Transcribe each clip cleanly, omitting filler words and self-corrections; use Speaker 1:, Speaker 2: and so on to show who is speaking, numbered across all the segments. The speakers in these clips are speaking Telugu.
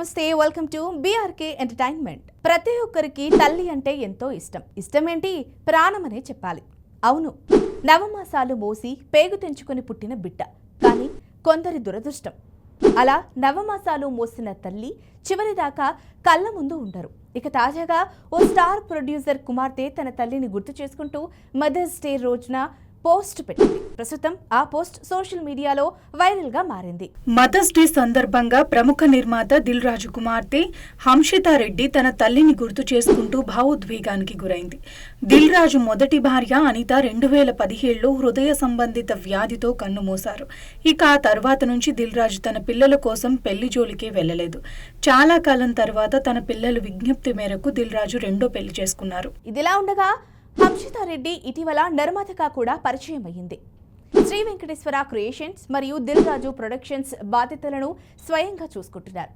Speaker 1: నమస్తే, వెల్కమ్ టు బీఆర్కే ఎంటర్టైన్మెంట్. ప్రతి ఒక్కరికి తల్లి అంటే ఎంతో ఇష్టం. ఇష్టమేంటి, ప్రాణమనే చెప్పాలి. అవును, నవమాసాలు మోసి పేగు తెంచుకొని పుట్టిన బిడ్డ. కానీ కొందరి దురదృష్టం, అలా నవమాసాలు మోసిన తల్లి చివరిదాకా కళ్ళ ముందు ఉండరు. ఇక తాజాగా ఓ స్టార్ ప్రొడ్యూసర్ కుమార్తె తన తల్లిని గుర్తు చేసుకుంటూ మదర్స్ డే రోజున పోస్ట్ పెట్టింది. ప్రస్తుతం ఆ పోస్ట్ సోషల్ మీడియాలో వైరల్ గా మారింది.
Speaker 2: మదర్స్ డే సందర్భంగా ప్రముఖ నిర్మాత దిల్ రాజు కుమార్తె హంషితా రెడ్డి తన తల్లిని గుర్తు చేసుకుంటూ భావోద్వేగానికి గురైంది. దిల్ రాజు మొదటి భార్య అనిత 2017లో హృదయ సంబంధిత వ్యాధితో కన్నుమూశారు. ఇక ఆ తర్వాత నుంచి దిల్ రాజు తన పిల్లల కోసం పెళ్లి జోలికే వెళ్లలేదు. చాలా కాలం తర్వాత తన పిల్లల విజ్ఞప్తి మేరకు దిల్ రాజు రెండో పెళ్లి చేసుకున్నారు.
Speaker 1: ఇదిలా ఉండగా హంషితా రెడ్డి ఇటీవల నిర్మాతగా కూడా పరిచయం అయ్యింది. శ్రీ వెంకటేశ్వర క్రియేషన్స్ మరియు దిల్ రాజు ప్రొడక్షన్స్ బాధ్యతలను స్వయంగా చూసుకుంటున్నారు.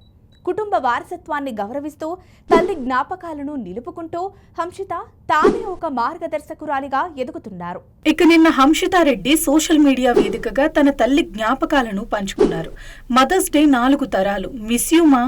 Speaker 1: కుటుంబ వారసత్వాన్ని గౌరవిస్తూ తల్లి జ్ఞాపకాలను నిలుపుకుంటూ హంషిత తానే ఒక మార్గదర్శకురాలిగా ఎదుగుతున్నారు.
Speaker 2: ఇక నిన్న హంషితా రెడ్డి సోషల్ మీడియా వేదికగా తన తల్లి జ్ఞాపకాలను పంచుకున్నారు. మదర్స్ డే 4 తరాలు, మిస్ యూ మా,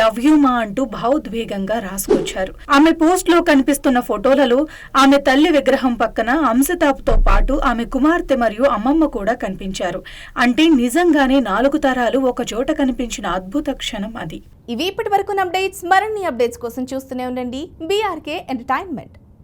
Speaker 2: లవ్ యూ మా అంటూ భావోద్వేగంగా రాసుకొచ్చారు. ఆమె పోస్ట్ లో కనిపిస్తున్న ఫోటోలలో ఆమె తల్లి విగ్రహం పక్కన హంసితాతో పాటు ఆమె కుమార్తె మరియు అమ్మమ్మ కూడా కనిపించారు. అంటే నిజంగానే 4 తరాలు ఒక చోట కనిపించిన అద్భుత క్షణం అది.
Speaker 1: ఇవి ఇప్పటి వరకు అప్డేట్స్. మరిన్ని అప్డేట్స్ కోసం చూస్తూనే ఉండండి బీఆర్కే ఎంటర్టైన్మెంట్.